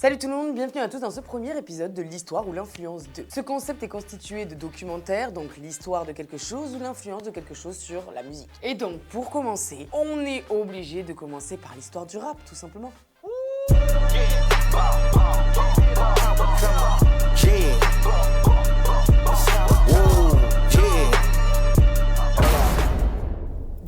Salut tout le monde, bienvenue à tous dans ce premier épisode de l'histoire ou l'influence de. Ce concept est constitué de documentaires, donc l'histoire de quelque chose ou l'influence de quelque chose sur la musique. Et donc pour commencer, on est obligé de commencer par l'histoire du rap, tout simplement.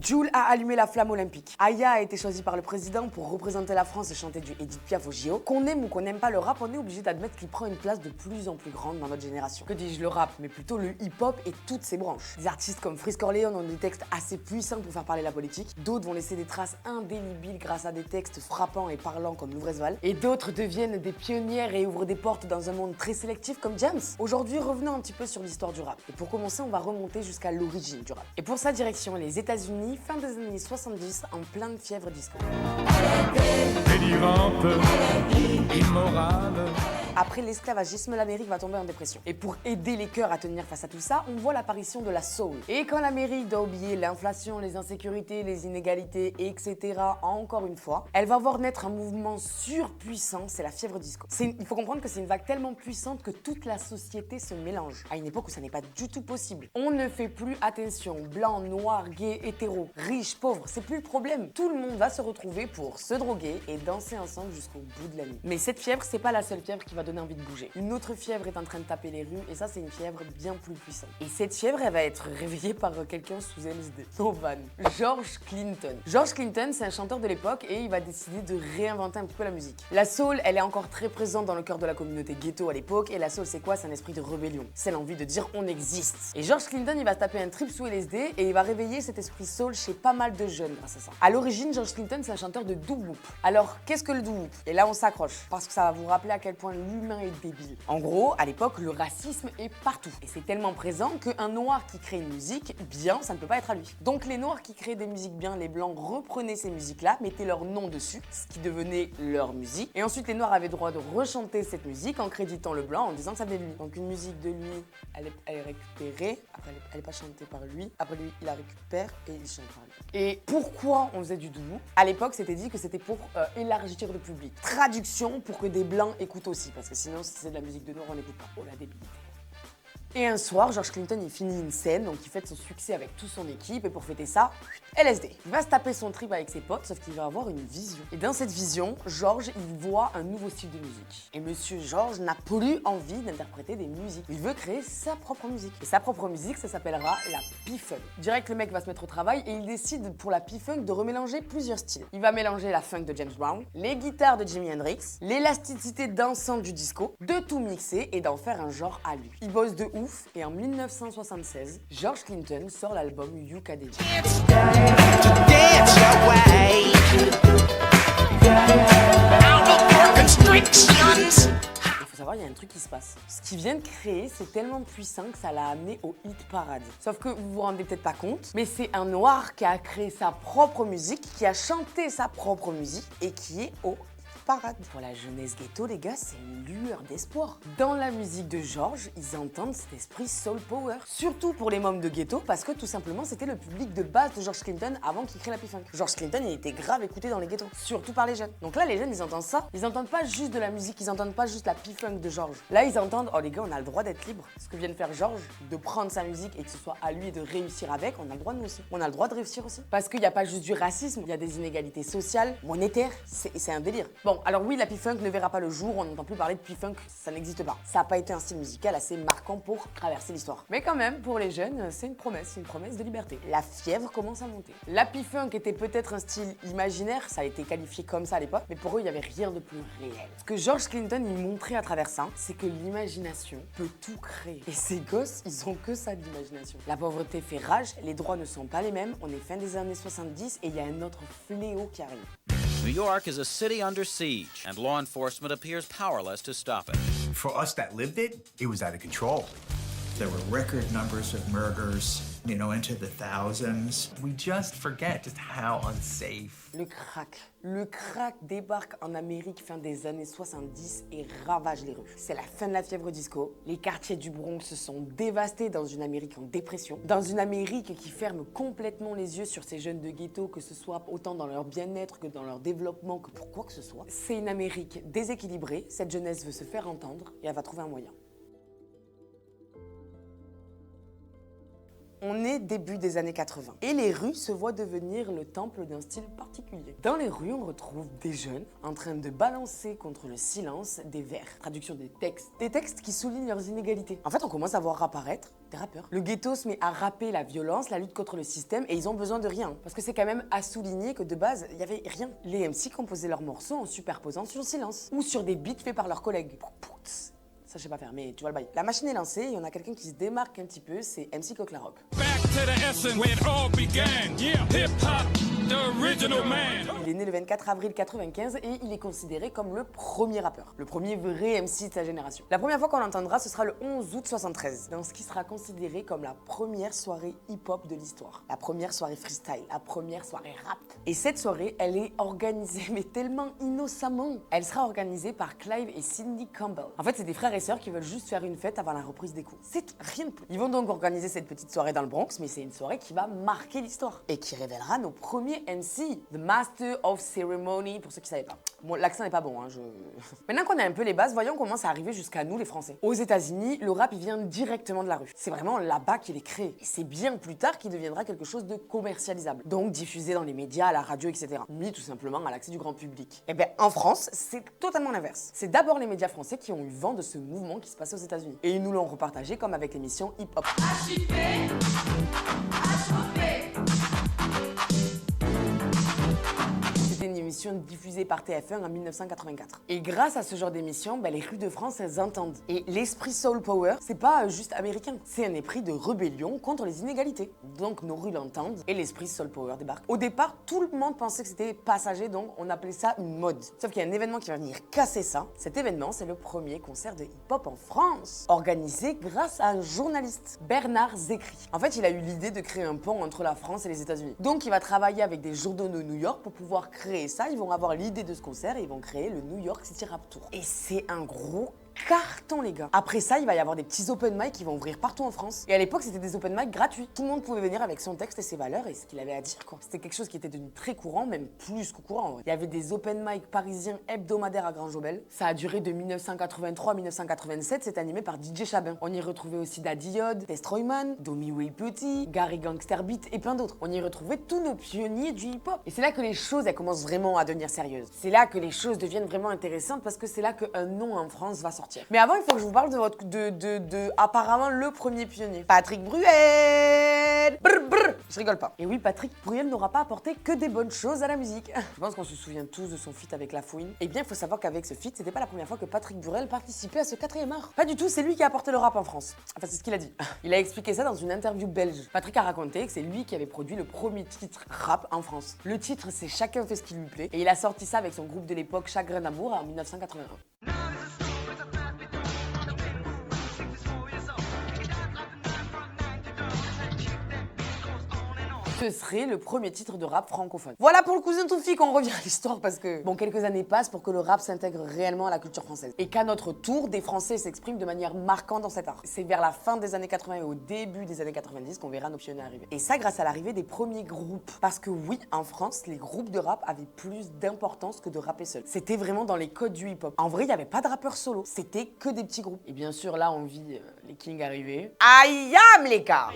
Jul a allumé la flamme olympique. Aya a été choisi par le président pour représenter la France et chanter du Edith Piaf au JO. Qu'on aime ou qu'on n'aime pas le rap, on est obligé d'admettre qu'il prend une place de plus en plus grande dans notre génération. Que dis-je le rap, mais plutôt le hip-hop et toutes ses branches. Des artistes comme Freeze Corleone ont des textes assez puissants pour faire parler la politique. D'autres vont laisser des traces indélébiles grâce à des textes frappants et parlants comme Louvrezval. Et d'autres deviennent des pionnières et ouvrent des portes dans un monde très sélectif comme James. Aujourd'hui, revenons un petit peu sur l'histoire du rap. Et pour commencer, on va remonter jusqu'à l'origine du rap. Et pour sa direction, les États-Unis, fin des années 70, en pleine fièvre disco. Délirante, immorale. Après l'esclavagisme, l'Amérique va tomber en dépression. Et pour aider les cœurs à tenir face à tout ça, on voit l'apparition de la soul. Et quand l'Amérique doit oublier l'inflation, les insécurités, les inégalités, etc., encore une fois, elle va voir naître un mouvement surpuissant, c'est la fièvre disco. Il faut comprendre que c'est une vague tellement puissante que toute la société se mélange. À une époque où ça n'est pas du tout possible. On ne fait plus attention, blanc, noir, gay, hétéro, riche, pauvre, c'est plus le problème. Tout le monde va se retrouver pour se droguer et danser ensemble jusqu'au bout de la nuit. Mais cette fièvre, c'est pas la seule fièvre qui va donner envie de bouger. Une autre fièvre est en train de taper les rues et ça, c'est une fièvre bien plus puissante. Et cette fièvre, elle va être réveillée par quelqu'un sous LSD. No van. George Clinton. George Clinton, c'est un chanteur de l'époque et il va décider de réinventer un petit peu la musique. La soul, elle est encore très présente dans le cœur de la communauté ghetto à l'époque et la soul, c'est quoi? C'est un esprit de rébellion. C'est l'envie de dire on existe. Et George Clinton, il va taper un trip sous LSD et il va réveiller cet esprit soul chez pas mal de jeunes grâce à ça. À l'origine, George Clinton, c'est un chanteur de doo-wop. Alors, qu'est-ce que le doo-wop? Et là, on s'accroche parce que ça va vous rappeler à quel point l'humain est débile. En gros, à l'époque, le racisme est partout. Et c'est tellement présent qu'un noir qui crée une musique, bien, ça ne peut pas être à lui. Donc les noirs qui créaient des musiques bien, les blancs reprenaient ces musiques-là, mettaient leur nom dessus, ce qui devenait leur musique. Et ensuite, les noirs avaient le droit de rechanter cette musique en créditant le blanc en disant que ça venait de lui. Donc une musique de lui, elle est récupérée, après elle n'est pas chantée par lui, après lui, il la récupère et il chante par lui. Et pourquoi on faisait du doo-wop? À l'époque, c'était dit que c'était pour élargir le public. Traduction pour que des blancs écoutent aussi, parce que sinon, si c'est de la musique de noir, on n'écoute pas. Oh la débilité. Et un soir, George Clinton, il finit une scène, donc il fête son succès avec toute son équipe, et pour fêter ça, LSD. Il va se taper son trip avec ses potes, sauf qu'il va avoir une vision. Et dans cette vision, George, il voit un nouveau style de musique. Et monsieur George n'a plus envie d'interpréter des musiques. Il veut créer sa propre musique. Et sa propre musique, ça s'appellera la P-Funk. Direct, le mec va se mettre au travail et il décide pour la P-Funk de remélanger plusieurs styles. Il va mélanger la funk de James Brown, les guitares de Jimi Hendrix, l'élasticité dansante du disco, de tout mixer et d'en faire un genre à lui. Il bosse de ouf. Et en 1976, George Clinton sort l'album Ukulele. Il faut savoir, il y a un truc qui se passe. Ce qu'il vient de créer, c'est tellement puissant que ça l'a amené au hit parade. Sauf que vous vous rendez peut-être pas compte, mais c'est un noir qui a créé sa propre musique, qui a chanté sa propre musique et qui est au parade. Pour la jeunesse ghetto, les gars, c'est une lueur d'espoir. Dans la musique de George, ils entendent cet esprit soul power. Surtout pour les mômes de ghetto, parce que tout simplement, c'était le public de base de George Clinton avant qu'il crée la P-Funk. George Clinton, il était grave écouté dans les ghettos, surtout par les jeunes. Donc là, les jeunes, ils entendent ça. Ils entendent pas juste de la musique, ils entendent pas juste la P-Funk de George. Là, ils entendent, oh les gars, on a le droit d'être libre. Ce que vient de faire George, de prendre sa musique et que ce soit à lui de réussir avec, on a le droit nous aussi. On a le droit de réussir aussi. Parce qu'il n'y a pas juste du racisme, il y a des inégalités sociales, monétaires, c'est un délire. Bon, alors oui, la P-Funk ne verra pas le jour, on n'entend plus parler de P-Funk, ça n'existe pas. Ça n'a pas été un style musical assez marquant pour traverser l'histoire. Mais quand même, pour les jeunes, c'est une promesse de liberté. La fièvre commence à monter. La P-Funk était peut-être un style imaginaire, ça a été qualifié comme ça à l'époque, mais pour eux, il n'y avait rien de plus réel. Ce que George Clinton il montrait à travers ça, c'est que l'imagination peut tout créer. Et ces gosses, ils ont que ça d'imagination. La pauvreté fait rage, les droits ne sont pas les mêmes, on est fin des années 70 et il y a un autre fléau qui arrive. New York is a city under siege, and law enforcement appears powerless to stop it. For us that lived it, it was out of control. There were record numbers of murders, into the thousands. We just forget just how unsafe. Le crack. Le crack débarque en Amérique fin des années 70 et ravage les rues. C'est la fin de la fièvre disco. Les quartiers du Bronx se sont dévastés dans une Amérique en dépression. Dans une Amérique qui ferme complètement les yeux sur ces jeunes de ghetto, que ce soit autant dans leur bien-être que dans leur développement, que pour quoi que ce soit. C'est une Amérique déséquilibrée. Cette jeunesse veut se faire entendre et elle va trouver un moyen. On est début des années 80 et les rues se voient devenir le temple d'un style particulier. Dans les rues, on retrouve des jeunes en train de balancer contre le silence des vers. Traduction des textes qui soulignent leurs inégalités. En fait, on commence à voir apparaître des rappeurs. Le ghetto se met à rapper la violence, la lutte contre le système et ils ont besoin de rien. Parce que c'est quand même à souligner que de base, il n'y avait rien. Les MC composaient leurs morceaux en superposant sur le silence ou sur des beats faits par leurs collègues. Ça, je sais pas faire, mais tu vois le bail. La machine est lancée et on a quelqu'un qui se démarque un petit peu, c'est MC Coq La Rock. Il est né le 24 avril 95 et il est considéré comme le premier rappeur, le premier vrai MC de sa génération. La première fois qu'on l'entendra, ce sera le 11 août 73, dans ce qui sera considéré comme la première soirée hip-hop de l'histoire. La première soirée freestyle, la première soirée rap. Et cette soirée, elle est organisée, mais tellement innocemment. Elle sera organisée par Clive et Cindy Campbell. En fait, c'est des frères et sœurs qui veulent juste faire une fête avant la reprise des cours. C'est rien de plus. Ils vont donc organiser cette petite soirée dans le Bronx, mais c'est une soirée qui va marquer l'histoire et qui révélera nos premiers MC. The Master of Ceremony, pour ceux qui ne savaient pas. Bon, l'accent n'est pas bon, hein, Maintenant qu'on a un peu les bases, voyons comment ça arrive jusqu'à nous, les Français. Aux États-Unis, le rap, il vient directement de la rue. C'est vraiment là-bas qu'il est créé. Et c'est bien plus tard qu'il deviendra quelque chose de commercialisable. Donc diffusé dans les médias, à la radio, etc. Mis tout simplement à l'accès du grand public. Et bien, en France, c'est totalement l'inverse. C'est d'abord les médias français qui ont eu vent de ce mouvement qui se passait aux États-Unis. Et ils nous l'ont repartagé comme avec l'émission Hip Hop. Une émission diffusée par TF1 en 1984. Et grâce à ce genre d'émission, les rues de France, elles entendent. Et l'esprit Soul Power, c'est pas juste américain, c'est un esprit de rébellion contre les inégalités. Donc nos rues l'entendent et l'esprit Soul Power débarque. Au départ, tout le monde pensait que c'était passager, donc on appelait ça une mode. Sauf qu'il y a un événement qui va venir casser ça. Cet événement, c'est le premier concert de hip-hop en France, organisé grâce à un journaliste, Bernard Zecri. En fait, il a eu l'idée de créer un pont entre la France et les États-Unis. Donc il va travailler avec des journaux de New York pour pouvoir créer ça. Ils vont avoir l'idée de ce concert et ils vont créer le New York City Rap Tour. Et c'est un gros carton, les gars. Après ça, il va y avoir des petits open mic qui vont ouvrir partout en France. Et à l'époque, c'était des open mic gratuits. Tout le monde pouvait venir avec son texte et ses valeurs et ce qu'il avait à dire, quoi. C'était quelque chose qui était devenu très courant, même plus qu'au courant, en vrai. Il y avait des open mic parisiens hebdomadaires à Grand-Jobel. Ça a duré de 1983 à 1987. C'est animé par DJ Chabin. On y retrouvait aussi Daddy Yod, Destroyman, Domi Way Petit, Gary Gangster Beat et plein d'autres. On y retrouvait tous nos pionniers du hip-hop. Et c'est là que les choses, elles commencent vraiment à devenir sérieuses. C'est là que les choses deviennent vraiment intéressantes parce que c'est là qu'un nom en France va sortir. Mais avant, il faut que je vous parle de apparemment le premier pionnier, Patrick Bruel. Brr, brr. Je rigole pas. Et oui, Patrick Bruel n'aura pas apporté que des bonnes choses à la musique. Je pense qu'on se souvient tous de son feat avec La Fouine. Et bien, il faut savoir qu'avec ce feat, c'était pas la première fois que Patrick Bruel participait à ce 4e art. Pas du tout, c'est lui qui a apporté le rap en France. Enfin, c'est ce qu'il a dit. Il a expliqué ça dans une interview belge. Patrick a raconté que c'est lui qui avait produit le premier titre rap en France. Le titre, c'est Chacun fait ce qui lui plaît. Et il a sorti ça avec son groupe de l'époque, Chagrin d'amour, en 1981. Ce serait le premier titre de rap francophone. Voilà pour le cousin Toufik, on revient à l'histoire parce que, bon, quelques années passent pour que le rap s'intègre réellement à la culture française. Et qu'à notre tour, des Français s'expriment de manière marquante dans cet art. C'est vers la fin des années 80 et au début des années 90 qu'on verra nos pionniers arriver. Et ça grâce à l'arrivée des premiers groupes. Parce que oui, en France, les groupes de rap avaient plus d'importance que de rapper seul. C'était vraiment dans les codes du hip-hop. En vrai, il n'y avait pas de rappeurs solo. C'était que des petits groupes. Et bien sûr, là, on vit les Kings arriver. I am les gars!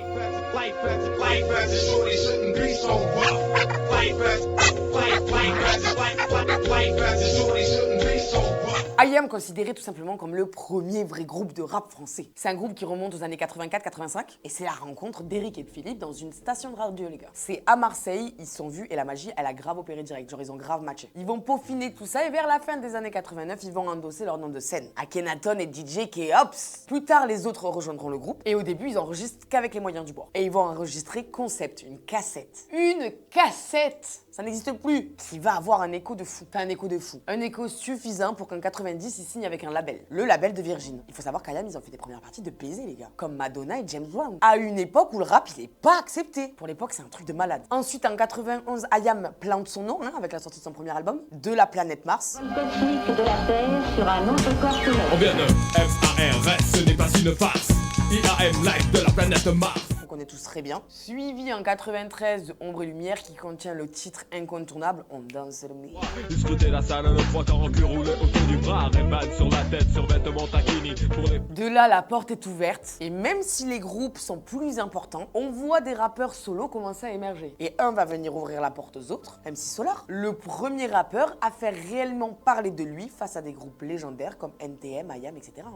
I.A.M. considéré tout simplement comme le premier vrai groupe de rap français. C'est un groupe qui remonte aux années 84-85 et c'est la rencontre d'Eric et de Philippe dans une station de radio, les gars. C'est à Marseille, ils se sont vus et la magie, elle a grave opéré direct, genre ils ont grave matché. Ils vont peaufiner tout ça et vers la fin des années 89, ils vont endosser leur nom de scène. Akhenaton et DJ K-Ops. Plus tard, les autres rejoindront le groupe et au début, ils enregistrent qu'avec les moyens du bord. Et ils vont enregistrer Concept, une cassette. Une cassette! Ça n'existe plus. Qui va avoir un écho de fou. Enfin, un écho de fou. Un écho suffisant pour qu'en 90, il signe avec un label. Le label de Virgin. Il faut savoir qu'IAM, ils ont fait des premières parties de baiser, les gars. Comme Madonna et James Brown. À une époque où le rap, il est pas accepté. Pour l'époque, c'est un truc de malade. Ensuite, en 91, IAM plante son nom, avec la sortie de son premier album, De la planète Mars. Cosmique de la Terre sur un autre corps céleste. On vient de FARS, ce n'est pas une farce. IAM Live de la planète Mars. On connaît tous très bien. Suivi en 93 de Ombre et Lumière qui contient le titre incontournable On danse le mur. Scruter la salle, le 3 quarts en cul roulé autour du bras. Ray-Ban sur la tête, sur vêtements taquini. Pour les... De là, la porte est ouverte. Et même si les groupes sont plus importants, on voit des rappeurs solos commencer à émerger. Et un va venir ouvrir la porte aux autres, MC Solar. Le premier rappeur à faire réellement parler de lui face à des groupes légendaires comme NTM, IAM, etc.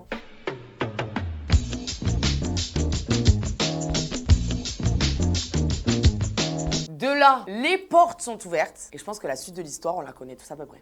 De là, les portes sont ouvertes. Et je pense que la suite de l'histoire, on la connaît tous à peu près.